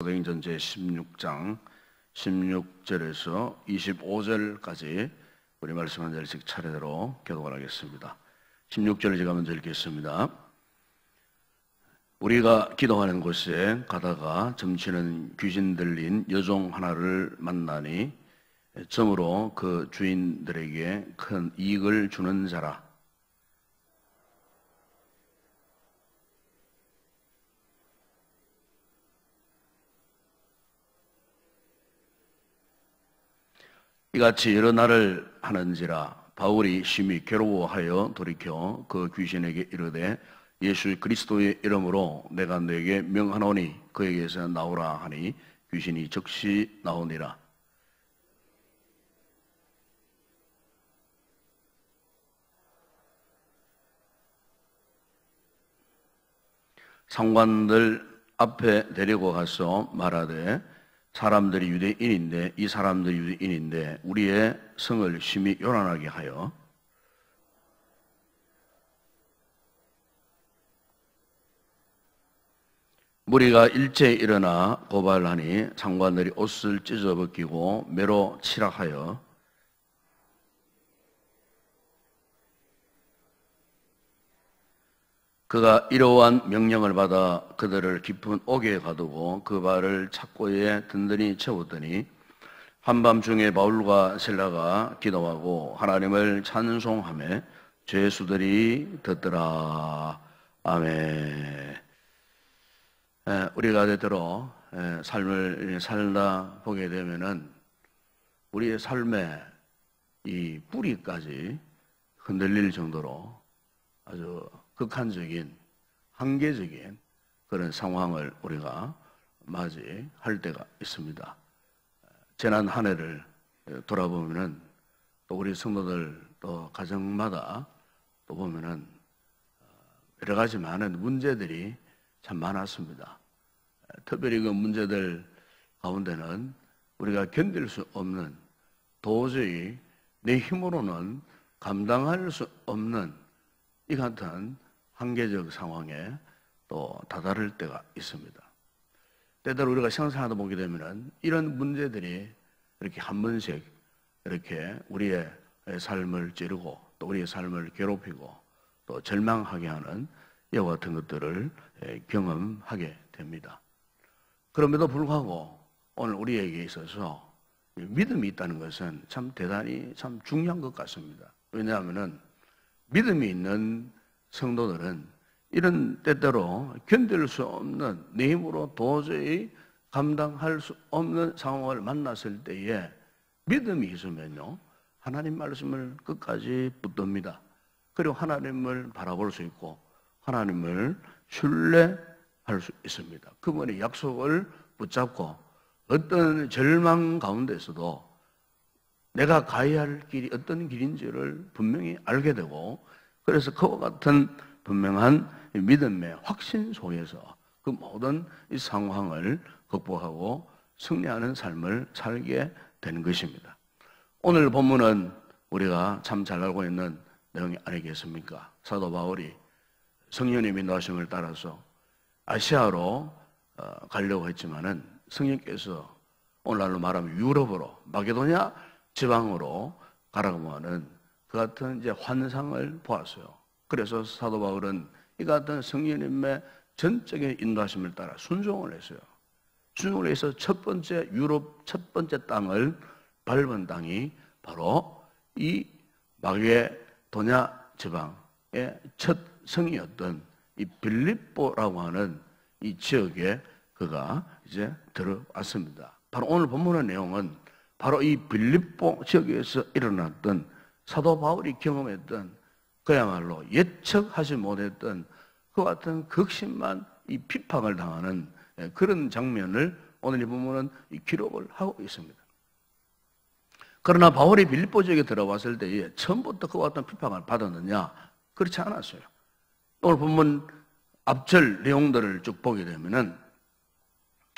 사도행전 제16장 16절에서 25절까지 우리 말씀 한 절씩 차례대로 교독을 하겠습니다. 16절을 제가 먼저 읽겠습니다. 우리가 기도하는 곳에 가다가 점치는 귀신 들린 여종 하나를 만나니 점으로 그 주인들에게 큰 이익을 주는 자라. 이같이 여러 날을 하는지라 바울이 심히 괴로워하여 돌이켜 그 귀신에게 이르되 예수 그리스도의 이름으로 내가 너에게 명하노니 그에게서 나오라 하니 귀신이 즉시 나오니라. 상관들 앞에 데리고 가서 말하되 사람들이 유대인인데 이 사람들이 유대인인데 우리의 성을 심히 요란하게 하여 무리가 일제히 일어나 고발하니 상관들이 옷을 찢어 벗기고 매로 치락하여 그가 이러한 명령을 받아 그들을 깊은 옥에 가두고 그 발을 착고에 든든히 채웠더니 한밤중에 바울과 실라가 기도하고 하나님을 찬송하며 죄수들이 듣더라. 아멘. 우리가 되도록 삶을 살다 보게 되면은 우리의 삶의 이 뿌리까지 흔들릴 정도로 아주 극한적인, 한계적인 그런 상황을 우리가 맞이할 때가 있습니다. 지난 한 해를 돌아보면은 또 우리 성도들 또 가정마다 또 보면은 여러 가지 많은 문제들이 참 많았습니다. 특별히 그 문제들 가운데는 우리가 견딜 수 없는, 도저히 내 힘으로는 감당할 수 없는 이 같은 한계적 상황에 또 다다를 때가 있습니다. 때때로 우리가 생각하다 보게 되면은 이런 문제들이 이렇게 한 번씩 이렇게 우리의 삶을 찌르고 또 우리의 삶을 괴롭히고 또 절망하게 하는 이와 같은 것들을 경험하게 됩니다. 그럼에도 불구하고 오늘 우리에게 있어서 믿음이 있다는 것은 참 대단히 참 중요한 것 같습니다. 왜냐하면은 믿음이 있는 성도들은 이런 때때로 견딜 수 없는, 내 힘으로 도저히 감당할 수 없는 상황을 만났을 때에 믿음이 있으면요, 하나님 말씀을 끝까지 붙듭니다. 그리고 하나님을 바라볼 수 있고 하나님을 신뢰할 수 있습니다. 그분의 약속을 붙잡고 어떤 절망 가운데서도 내가 가야 할 길이 어떤 길인지를 분명히 알게 되고, 그래서 그와 같은 분명한 믿음의 확신 속에서 그 모든 이 상황을 극복하고 승리하는 삶을 살게 되는 것입니다. 오늘 본문은 우리가 참 잘 알고 있는 내용이 아니겠습니까? 사도 바울이 성령의 인도하심을 따라서 아시아로 가려고 했지만은 성령께서 오늘날로 말하면 유럽으로, 마게도냐 지방으로 가라고 하는 그 같은 이제 환상을 보았어요. 그래서 사도 바울은 이 같은 성령님의 전적인 인도하심을 따라 순종을 했어요. 순종을 해서 첫 번째 유럽 첫 번째 땅을 밟은 땅이 바로 이 마게도냐 지방의 첫 성이었던 이 빌립보라고 하는 이 지역에 그가 이제 들어왔습니다. 바로 오늘 본문의 내용은 바로 이 빌립보 지역에서 일어났던 사도 바울이 경험했던 그야말로 예측하지 못했던 그 같은 극심한 이 비판을 당하는 그런 장면을 오늘 이 본문은 기록을 하고 있습니다. 그러나 바울이 빌립보 지역에 들어왔을 때에 처음부터 그와 같은 비판을 받았느냐? 그렇지 않았어요. 오늘 본문 앞절 내용들을 쭉 보게 되면은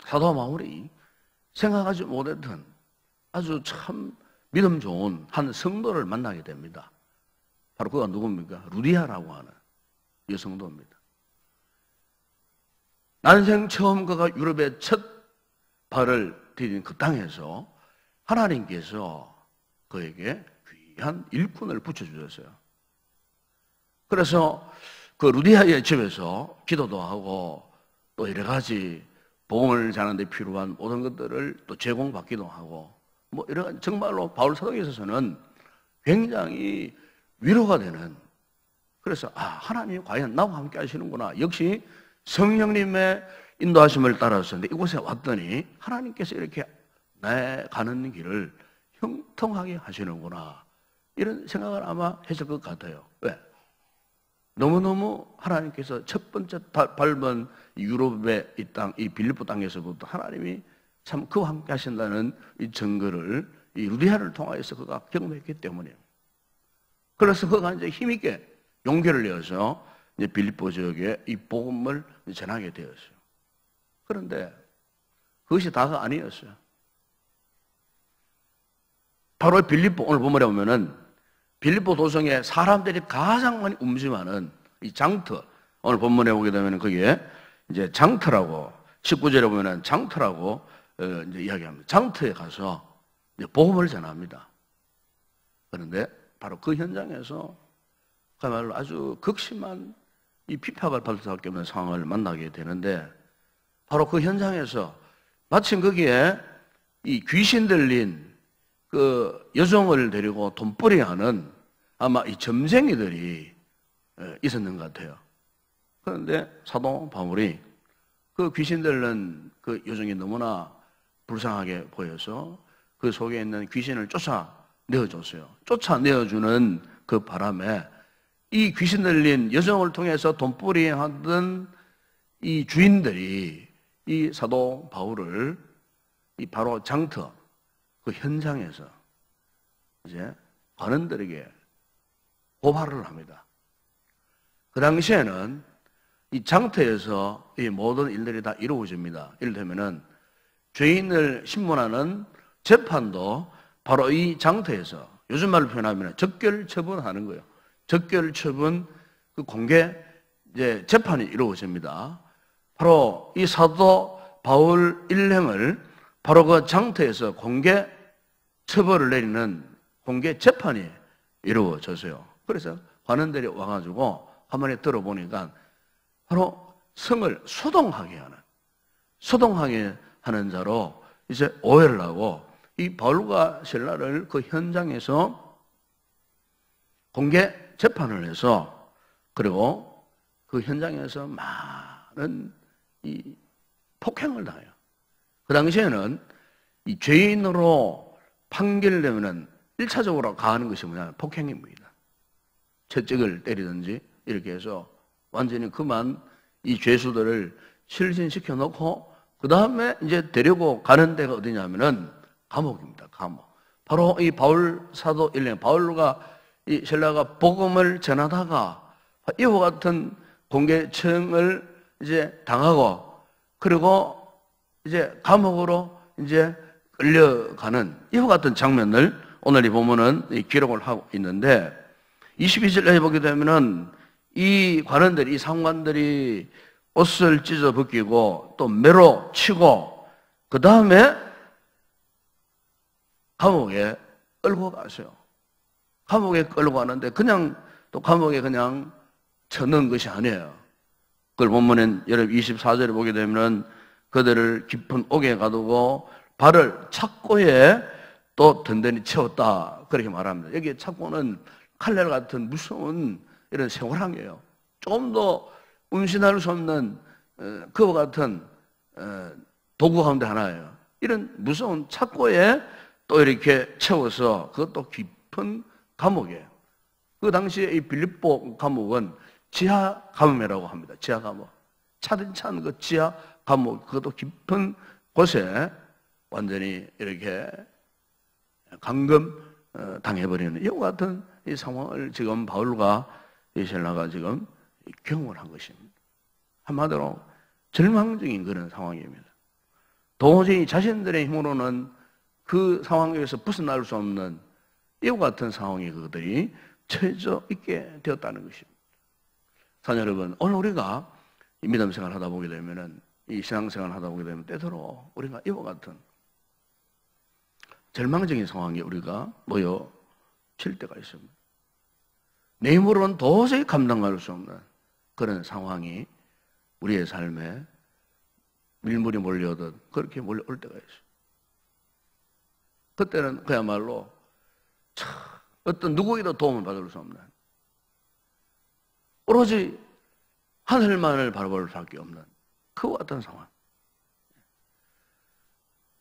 사도 바울이 생각하지 못했던 아주 참 믿음 좋은 한 성도를 만나게 됩니다. 바로 그가 누굽니까? 루디아라고 하는 여성도입니다. 난생 처음 그가 유럽의 첫 발을 디딘 그 땅에서 하나님께서 그에게 귀한 일꾼을 붙여주셨어요. 그래서 그 루디아의 집에서 기도도 하고 또 여러 가지 복음을 전하는 데 필요한 모든 것들을 또 제공받기도 하고 뭐 이런 정말로 바울 사도에 있어서는 굉장히 위로가 되는, 그래서 하나님이 과연 나와 함께 하시는구나. 역시 성령님의 인도하심을 따라서 이곳에 왔더니 하나님께서 이렇게 내 가는 길을 형통하게 하시는구나. 이런 생각을 아마 했을 것 같아요. 왜? 너무너무 하나님께서 첫 번째 밟은 유럽의 이 땅, 이 빌립보 땅에서부터 하나님이 참 그와 함께 하신다는 이 증거를 이 루디아를 통하여서 그가 경험했기 때문이에요. 그래서 그가 이제 힘있게 용기를 내어서 이제 빌립보 지역에 이 복음을 전하게 되었어요. 그런데 그것이 다가 아니었어요. 바로 빌립보, 오늘 본문에 보면은 빌립보 도성에 사람들이 가장 많이 움직이는 이 장터, 오늘 본문에 보게 되면 거기에 이제 장터라고, 19절에 보면은 장터라고 이제 이야기합니다. 장터에 가서 이제 복음을 전합니다. 그런데 바로 그 현장에서 그야말로 아주 극심한 이 핍박을 받을 수밖에 없는 상황을 만나게 되는데, 바로 그 현장에서 마침 거기에 이 귀신 들린 그 여종을 데리고 돈벌이 하는 아마 이 점쟁이들이 있었는 것 같아요. 그런데 사도 바울이 그 귀신 들린 그 여종이 너무나 불쌍하게 보여서 그 속에 있는 귀신을 쫓아내어줬어요. 쫓아내어주는 그 바람에 이 귀신 들린 여종을 통해서 돈벌이 하던 이 주인들이 이 사도 바울을 이 바로 장터 그 현장에서 이제 관원들에게 고발을 합니다. 그 당시에는 이 장터에서 이 모든 일들이 다 이루어집니다. 이를테면은 죄인을 신문하는 재판도 바로 이 장터에서, 요즘 말로 표현하면 적결 처분하는 거예요. 적결 처분 그 공개 이제 재판이 이루어집니다. 바로 이 사도 바울 일행을 바로 그 장터에서 공개 처벌을 내리는 공개 재판이 이루어졌어요. 그래서 관원들이 와가지고 화면에 들어보니까 바로 성을 소동하게 하는 자로 이제 오해를 하고, 이 바울과 실라를 그 현장에서 공개 재판을 해서, 그리고 그 현장에서 많은 이 폭행을 당해요. 그 당시에는 이 죄인으로 판결되면은 1차적으로 가하는 것이 뭐냐면 폭행입니다. 채찍을 때리든지 이렇게 해서 완전히 그만 이 죄수들을 실신시켜 놓고 그 다음에 이제 데리고 가는 데가 어디냐면은 감옥입니다. 감옥. 바로 이 바울 사도 일행, 바울과 이 신라가 복음을 전하다가 이와 같은 공개청을 이제 당하고, 그리고 이제 감옥으로 이제 끌려가는 이와 같은 장면을 오늘 이 본문은 기록을 하고 있는데, 22절에 보게 되면은 이 관원들이, 이 상관들이 옷을 찢어 벗기고 또 매로 치고 그 다음에 감옥에 끌고 가세요. 감옥에 끌고 가는데 그냥 또 감옥에 그냥 쳐넣은 것이 아니에요. 그걸 본문엔 24절에 보게 되면 그들을 깊은 옥에 가두고 발을 착고에 또 든든히 채웠다, 그렇게 말합니다. 여기 착고는 칼날 같은 무서운 이런 생활항이에요. 좀 더 운신할 수 없는 그와 같은 도구 가운데 하나예요. 이런 무서운 착고에 또 이렇게 채워서, 그것도 깊은 감옥이에요. 그 당시에 이 빌립보 감옥은 지하 감옥이라고 합니다. 지하 감옥. 차디찬 그 지하 감옥, 그것도 깊은 곳에 완전히 이렇게 감금 당해버리는 이와 같은 이 상황을 지금 바울과 이 신라가 지금 경험을 한 것입니다. 한마디로 절망적인 그런 상황입니다. 도저히 자신들의 힘으로는 그 상황에서 벗어날 수 없는 이와 같은 상황에 그들이 처해져 있게 되었다는 것입니다. 사랑 여러분, 오늘 우리가 믿음 생활을 하다 보게 되면은 이 신앙생활 하다 보게 되면 때때로 우리가 이와 같은 절망적인 상황에 우리가 놓여질 때가 있습니다. 내 힘으로는 도저히 감당할 수 없는 그런 상황이 우리의 삶에 밀물이 몰려오듯 그렇게 몰려올 때가 있어요. 그때는 그야말로 어떤 누구에게도 도움을 받을 수 없는, 오로지 하늘만을 바라볼 수밖에 없는 그와 같은 상황.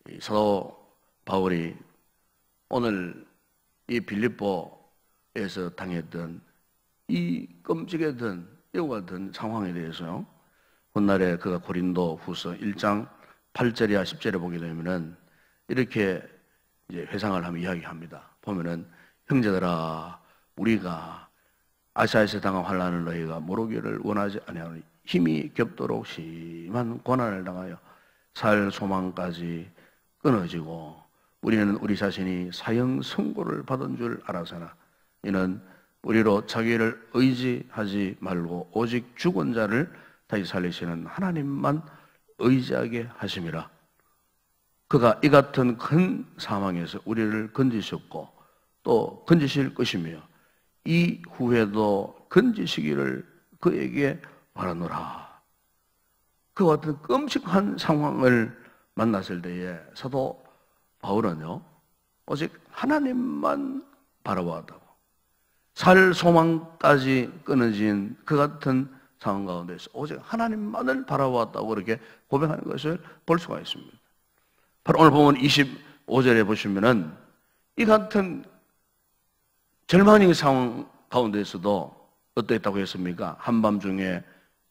이 사도 바울이 오늘 이 빌립보에서 당했던 이 끔찍했던 이와 같은 상황에 대해서요, 훗날에 그가 고린도 후서 1장 8절이야 10절에 보게 되면은 이렇게 이제 회상을 하며 이야기합니다. 보면은 형제들아, 우리가 아시아에서 당한 환난을 너희가 모르기를 원하지 아니하노니 힘이 겹도록 심한 고난을 당하여 살 소망까지 끊어지고 우리는 우리 자신이 사형 선고를 받은 줄 알아서나 이는 우리로 자기를 의지하지 말고 오직 죽은 자를 다시 살리시는 하나님만 의지하게 하심이라. 그가 이 같은 큰 사망에서 우리를 건지셨고 또 건지실 것이며 이 후에도 건지시기를 그에게 바라노라. 그와 같은 끔찍한 상황을 만났을 때에 사도 바울은요, 오직 하나님만 바라보았다고. 살 소망까지 끊어진 그 같은 상황 가운데서 오직 하나님만을 바라보았다고 그렇게 고백하는 것을 볼 수가 있습니다. 바로 오늘 보면 25절에 보시면은 이 같은 절망적인 상황 가운데서도 어떠했다고 했습니까? 한밤중에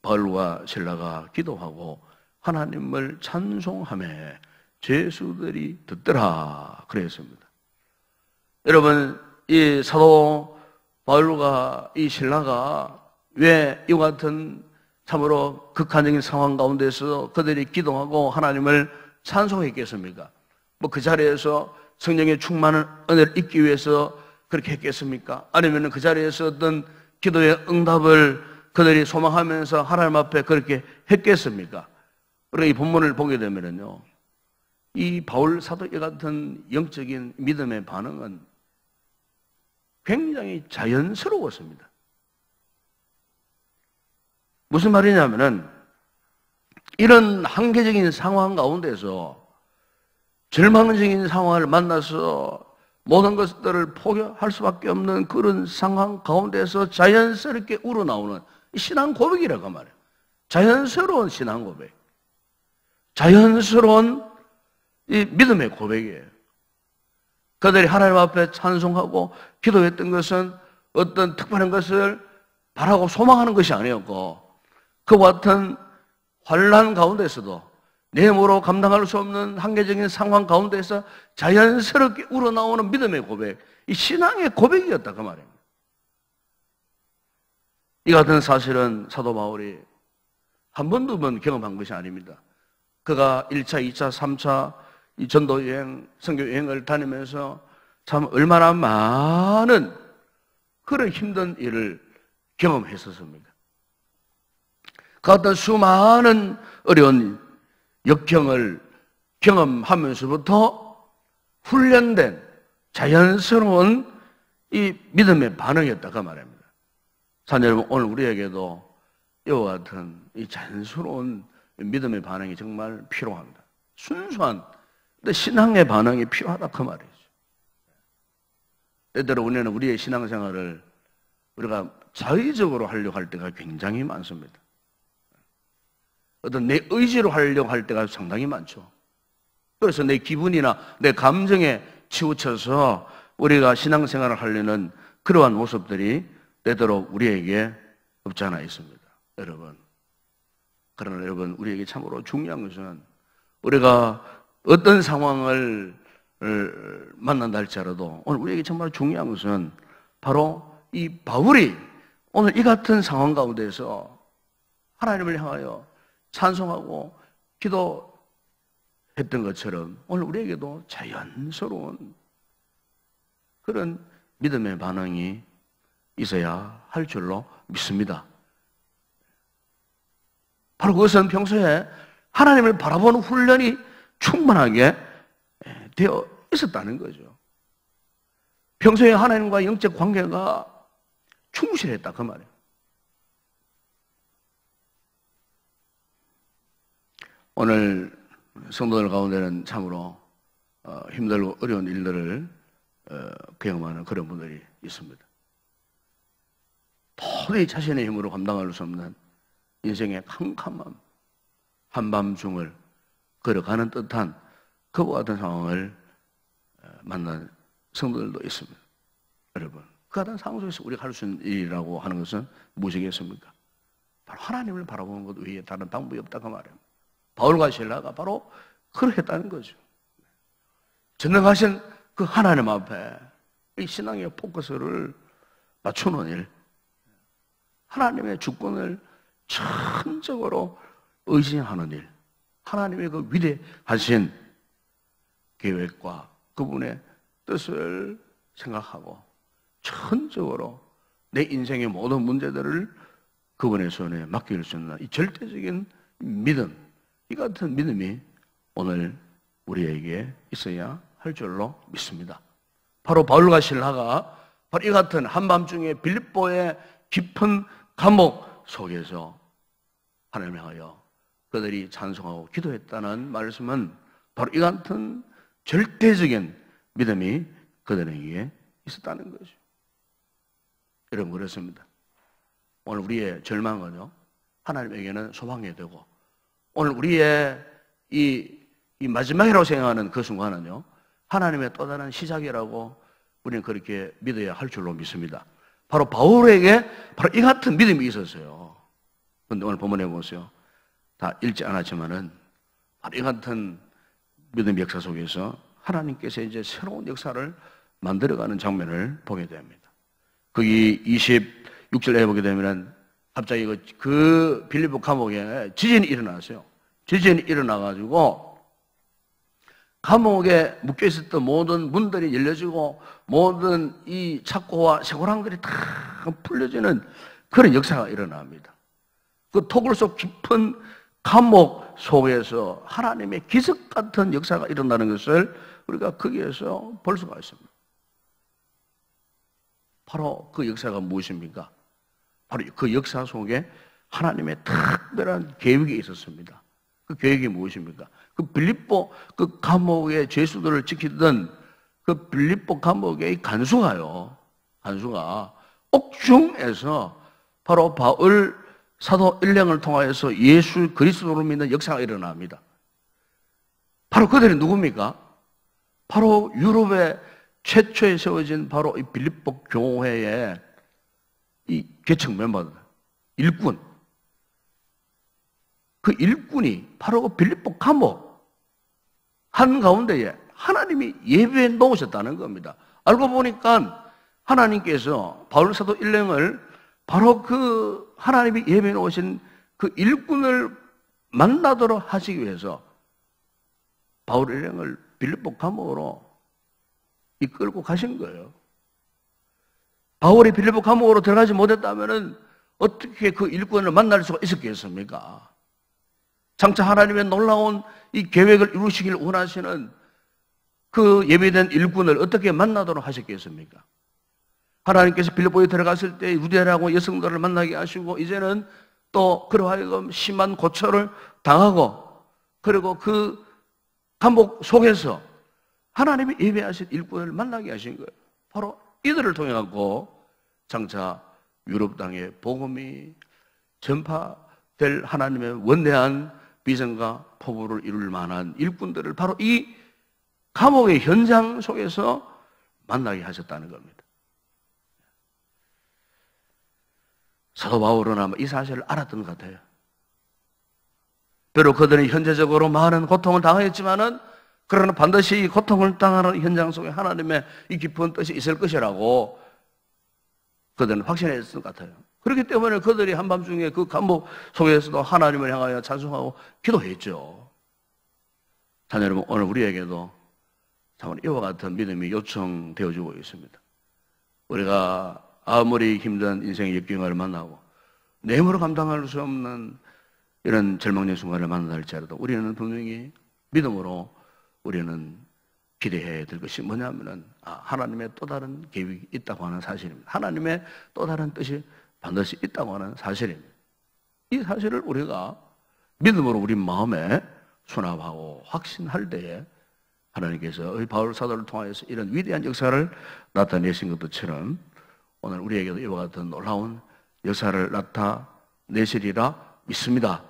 바울과 실라가 기도하고 하나님을 찬송하며 죄수들이 듣더라 그랬습니다. 여러분, 이 사도 바울과 이 실라가 왜 이와 같은 참으로 극한적인 상황 가운데서 그들이 기도하고 하나님을 찬송했겠습니까? 뭐 그 자리에서 성령의 충만한 은혜를 잊기 위해서 그렇게 했겠습니까? 아니면 그 자리에서 어떤 기도의 응답을 그들이 소망하면서 하나님 앞에 그렇게 했겠습니까? 우리가 이 본문을 보게 되면요, 이 바울 사도의 같은 영적인 믿음의 반응은 굉장히 자연스러웠습니다. 무슨 말이냐면은 이런 한계적인 상황 가운데서 절망적인 상황을 만나서 모든 것들을 포기할 수밖에 없는 그런 상황 가운데서 자연스럽게 우러나오는 신앙 고백이라고 말해요. 자연스러운 신앙 고백. 자연스러운 이 믿음의 고백이에요. 그들이 하나님 앞에 찬송하고 기도했던 것은 어떤 특별한 것을 바라고 소망하는 것이 아니었고, 그와 같은 환난 가운데서도 내 힘으로 감당할 수 없는 한계적인 상황 가운데서 자연스럽게 우러나오는 믿음의 고백, 이 신앙의 고백이었다 그 말입니다. 이 같은 사실은 사도 바울이 한 번, 두 번 경험한 것이 아닙니다. 그가 1차, 2차, 3차 이 전도 여행, 선교 여행을 다니면서 참 얼마나 많은 그런 힘든 일을 경험했었습니까? 그 어떤 수많은 어려운 역경을 경험하면서부터 훈련된 자연스러운 이 믿음의 반응이었다 그 말입니다. 사랑 여러분, 오늘 우리에게도 이와 같은 이 자연스러운 믿음의 반응이 정말 필요합니다. 순수한 근데 신앙의 반응이 필요하다 그 말이죠. 때때로 우리는 우리의 신앙생활을 우리가 자의적으로 하려고 할 때가 굉장히 많습니다. 어떤 내 의지로 하려고 할 때가 상당히 많죠. 그래서 내 기분이나 내 감정에 치우쳐서 우리가 신앙생활을 하려는 그러한 모습들이 때때로 우리에게 없지 않아 있습니다. 여러분, 그러나 여러분, 우리에게 참으로 중요한 것은 우리가 어떤 상황을 만난다 할지라도 오늘 우리에게 정말 중요한 것은 바로 이 바울이 오늘 이 같은 상황 가운데서 하나님을 향하여 찬송하고 기도했던 것처럼 오늘 우리에게도 자연스러운 그런 믿음의 반응이 있어야 할 줄로 믿습니다. 바로 그것은 평소에 하나님을 바라보는 훈련이 충분하게 되어 있었다는 거죠. 평소에 하나님과 영적 관계가 충실했다 그 말이에요. 오늘 성도들 가운데는 참으로 힘들고 어려운 일들을 경험하는 그런 분들이 있습니다. 도저히 자신의 힘으로 감당할 수 없는 인생의 캄캄함, 한밤중을 걸어가는 듯한 그와 같은 상황을 만난 성도들도 있습니다. 여러분, 그 같은 상황 속에서 우리가 할 수 있는 일이라고 하는 것은 무엇이겠습니까? 바로 하나님을 바라보는 것 외에 다른 방법이 없다 그 말이에요. 바울과 실라가 바로 그러했다는 거죠. 전능하신 그 하나님 앞에 이 신앙의 포커스를 맞추는 일, 하나님의 주권을 전적으로 의지하는 일, 하나님의 그 위대하신 계획과 그분의 뜻을 생각하고 전적으로 내 인생의 모든 문제들을 그분의 손에 맡길 수 있는 이 절대적인 믿음, 이 같은 믿음이 오늘 우리에게 있어야 할 줄로 믿습니다. 바로 바울과 실라가 바로 이 같은 한밤중에 빌립보의 깊은 감옥 속에서 하나님을 향하여 그들이 찬송하고 기도했다는 말씀은 바로 이 같은 절대적인 믿음이 그들에게 있었다는 거죠. 여러분, 그렇습니다. 오늘 우리의 절망은요, 하나님에게는 소망이 되고, 오늘 우리의 이 마지막이라고 생각하는 그 순간은요, 하나님의 또 다른 시작이라고 우리는 그렇게 믿어야 할 줄로 믿습니다. 바로 바울에게 바로 이 같은 믿음이 있었어요. 그런데 오늘 본문에 보세요. 다 읽지 않았지만은 바로 이 같은 믿음 역사 속에서 하나님께서 이제 새로운 역사를 만들어가는 장면을 보게 됩니다. 거기 26절에 보게 되면 갑자기 그 빌립보 감옥에 지진이 일어났어요. 지진이 일어나가지고 감옥에 묶여 있었던 모든 문들이 열려지고 모든 이 착고와 쇠고랑들이 다 풀려지는 그런 역사가 일어납니다. 그 토굴 속 깊은 감옥 속에서 하나님의 기적 같은 역사가 일어나는 것을 우리가 거기에서 볼 수가 있습니다. 바로 그 역사가 무엇입니까? 바로 그 역사 속에 하나님의 특별한 계획이 있었습니다. 그 계획이 무엇입니까? 그 빌립보 그 감옥의 죄수들을 지키던 그 빌립보 감옥의 간수가 옥중에서 바로 바울 사도 일행을 통하여서 예수 그리스도를 믿는 역사가 일어납니다. 바로 그들이 누굽니까? 바로 유럽의 최초에 세워진 바로 이 빌립보 교회의 이 개척 멤버들, 일꾼. 그 일꾼이 바로 그 빌립보 감옥 한가운데에 하나님이 예배해 놓으셨다는 겁니다. 알고 보니까 하나님께서 바울 사도 일행을 바로 그 하나님이 예배해 놓으신 그 일꾼을 만나도록 하시기 위해서 바울 일행을 빌립보 감옥으로 이끌고 가신 거예요. 바울이 빌립보 감옥으로 들어가지 못했다면 어떻게 그 일꾼을 만날 수가 있었겠습니까? 장차 하나님의 놀라운 이 계획을 이루시길 원하시는 그 예비된 일꾼을 어떻게 만나도록 하셨겠습니까? 하나님께서 빌립보에 들어갔을 때 유대인하고 여성들을 만나게 하시고 이제는 또 그러하여금 심한 고초를 당하고 그리고 그 감옥 속에서 하나님이 예배하신 일꾼을 만나게 하신 거예요. 바로 이들을 통해 갖고 장차 유럽 땅에 복음이 전파될 하나님의 원대한 비전과 포부를 이룰 만한 일꾼들을 바로 이 감옥의 현장 속에서 만나게 하셨다는 겁니다. 사도 바울은 아마 이 사실을 알았던 것 같아요. 비록 그들은 현재적으로 많은 고통을 당하였지만은 그러나 반드시 이 고통을 당하는 현장 속에 하나님의 이 깊은 뜻이 있을 것이라고 그들은 확신했을 것 같아요. 그렇기 때문에 그들이 한밤중에 그 감옥 속에서도 하나님을 향하여 찬송하고 기도했죠. 자녀 여러분, 오늘 우리에게도 참 이와 같은 믿음이 요청되어지고 있습니다. 우리가 아무리 힘든 인생의 역경을 만나고 내 힘으로 감당할 수 없는 이런 절망의 순간을 만날지라도 우리는 분명히 믿음으로 우리는 기대해야 될 것이 뭐냐면은 하나님의 또 다른 계획이 있다고 하는 사실입니다. 하나님의 또 다른 뜻이 반드시 있다고 하는 사실입니다. 이 사실을 우리가 믿음으로 우리 마음에 수납하고 확신할 때에 하나님께서 바울 사도를 통하여서 이런 위대한 역사를 나타내신 것처럼 오늘 우리에게도 이와 같은 놀라운 역사를 나타내시리라 믿습니다.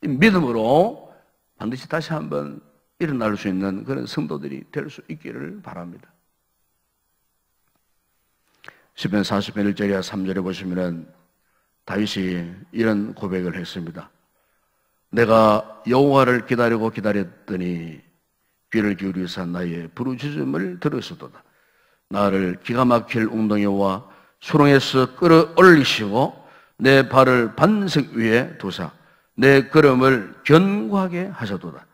이 믿음으로 반드시 다시 한번 일어날 수 있는 그런 성도들이 될 수 있기를 바랍니다. 시편 40편 1절이나 3절에 보시면은 다윗이 이런 고백을 했습니다. 내가 여호와를 기다리고 기다렸더니 귀를 기울이사 나의 부르짖음을 들으시도다. 나를 기가 막힐 웅덩이와 수렁에서 끌어올리시고 내 발을 반석 위에 두사 내 걸음을 견고하게 하셨도다.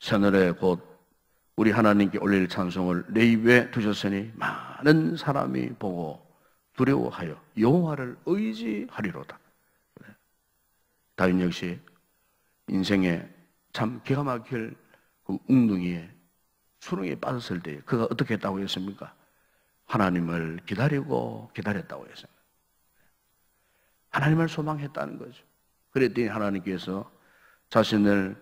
새날에 곧 우리 하나님께 올릴 찬송을 내 입에 두셨으니 많은 사람이 보고 두려워하여 여호와를 의지하리로다. 다윗 역시 인생에 참 기가 막힐 그 웅덩이에 수렁에 빠졌을 때 그가 어떻게 했다고 했습니까? 하나님을 기다리고 기다렸다고 했습니다. 하나님을 소망했다는 거죠. 그랬더니 하나님께서 자신을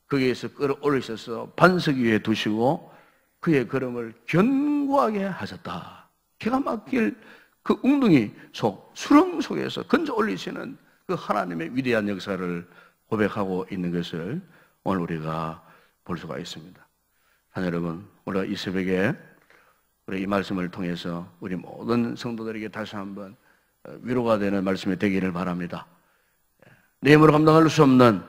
거기에서 끌어올리셔서 반석 위에 두시고 그의 걸음을 견고하게 하셨다. 기가 막힐 그 웅덩이 속, 수렁 속에서 건져 올리시는 그 하나님의 위대한 역사를 고백하고 있는 것을 오늘 우리가 볼 수가 있습니다. 하나님 여러분, 우리가 이 새벽에 우리 이 말씀을 통해서 우리 모든 성도들에게 다시 한번 위로가 되는 말씀이 되기를 바랍니다. 내 힘으로 감당할 수 없는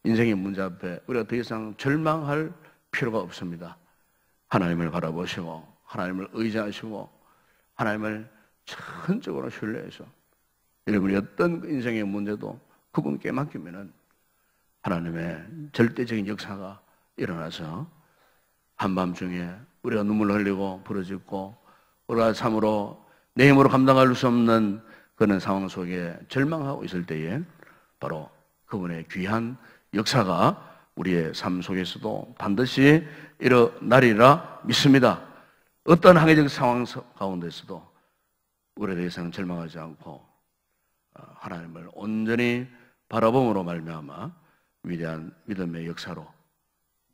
인생의 문제 앞에 우리가 더 이상 절망할 필요가 없습니다. 하나님을 바라보시고 하나님을 의지하시고 하나님을 전적으로 신뢰해서 여러분이 어떤 인생의 문제도 그분께 맡기면은 하나님의 절대적인 역사가 일어나서 한밤중에 우리가 눈물을 흘리고 부르짖고 우리가 참으로 내 힘으로 감당할 수 없는 그런 상황 속에 절망하고 있을 때에 바로 그분의 귀한 역사가 우리의 삶 속에서도 반드시 일어나리라 믿습니다. 어떤 항해적 상황 가운데서도 우리에 대해서는 절망하지 않고 하나님을 온전히 바라봄으로 말미암아 위대한 믿음의 역사로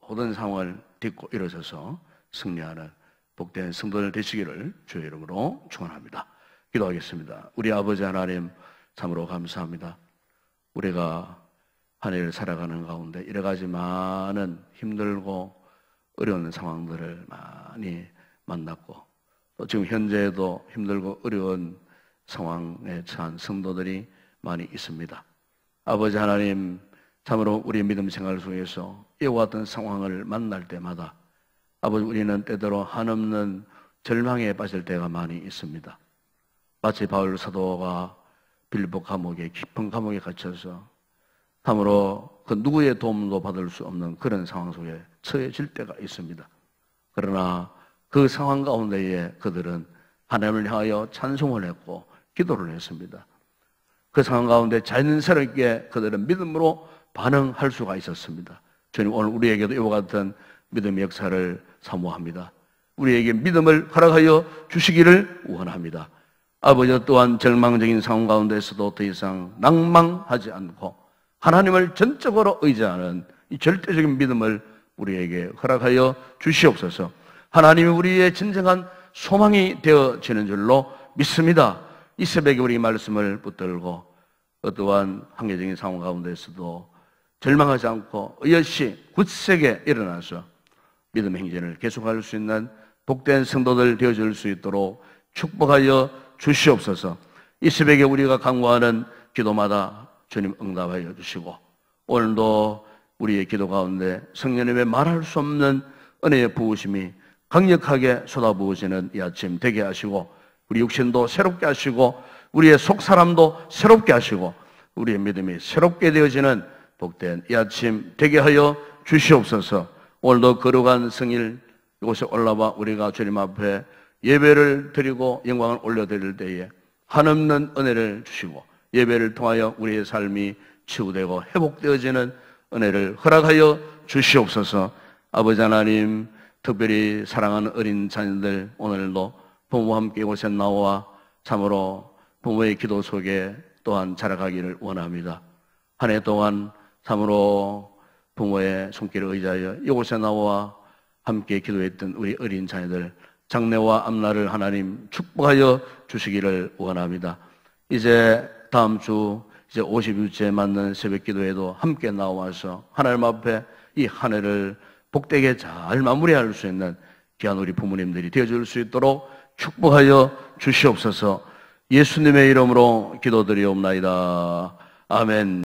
모든 상황을 딛고 일어서서 승리하는 복된 성도들 되시기를 주의 이름으로 축원합니다. 기도하겠습니다. 우리 아버지 하나님 참으로 감사합니다. 우리가 한 해를 살아가는 가운데 여러 가지 많은 힘들고 어려운 상황들을 많이 만났고 또 지금 현재에도 힘들고 어려운 상황에 처한 성도들이 많이 있습니다. 아버지 하나님 참으로 우리의 믿음 생활 속에서 이와 같은 상황을 만날 때마다 아버지 우리는 때때로 한없는 절망에 빠질 때가 많이 있습니다. 마치 바울 사도가 빌립보 감옥에 깊은 감옥에 갇혀서 참으로 그 누구의 도움도 받을 수 없는 그런 상황 속에 처해질 때가 있습니다. 그러나 그 상황 가운데에 그들은 하나님을 향하여 찬송을 했고 기도를 했습니다. 그 상황 가운데 자연스럽게 그들은 믿음으로 반응할 수가 있었습니다. 주님 오늘 우리에게도 이와 같은 믿음의 역사를 사모합니다. 우리에게 믿음을 허락하여 주시기를 원합니다. 아버지 또한 절망적인 상황 가운데서도 더 이상 낭망하지 않고 하나님을 전적으로 의지하는 이 절대적인 믿음을 우리에게 허락하여 주시옵소서. 하나님이 우리의 진정한 소망이 되어지는 줄로 믿습니다. 이 새벽에 우리 말씀을 붙들고 어떠한 항해적인 상황 가운데서도 절망하지 않고 의젓이 굳세게 일어나서 믿음의 행진을 계속할 수 있는 복된 성도들 되어줄 수 있도록 축복하여 주시옵소서. 이 새벽에 우리가 간구하는 기도마다 주님 응답하여 주시고 오늘도 우리의 기도 가운데 성령님의 말할 수 없는 은혜의 부으심이 강력하게 쏟아부어지는 이 아침 되게 하시고 우리 육신도 새롭게 하시고 우리의 속사람도 새롭게 하시고 우리의 믿음이 새롭게 되어지는 복된 이 아침 되게 하여 주시옵소서. 오늘도 거룩한 성일 이곳에 올라와 우리가 주님 앞에 예배를 드리고 영광을 올려드릴 때에 한없는 은혜를 주시고 예배를 통하여 우리의 삶이 치유되고 회복되어지는 은혜를 허락하여 주시옵소서. 아버지 하나님, 특별히 사랑하는 어린 자녀들 오늘도 부모와 함께 이곳에 나와 참으로 부모의 기도 속에 또한 자라가기를 원합니다. 한 해 동안 참으로 부모의 손길을 의지하여 이곳에 나와 함께 기도했던 우리 어린 자녀들 장래와 앞날을 하나님 축복하여 주시기를 원합니다. 이제 다음 주 이제 50일째 맞는 새벽 기도에도 함께 나와서 하나님 앞에 이 한 해를 복되게 잘 마무리할 수 있는 귀한 우리 부모님들이 되어줄 수 있도록 축복하여 주시옵소서. 예수님의 이름으로 기도드리옵나이다. 아멘.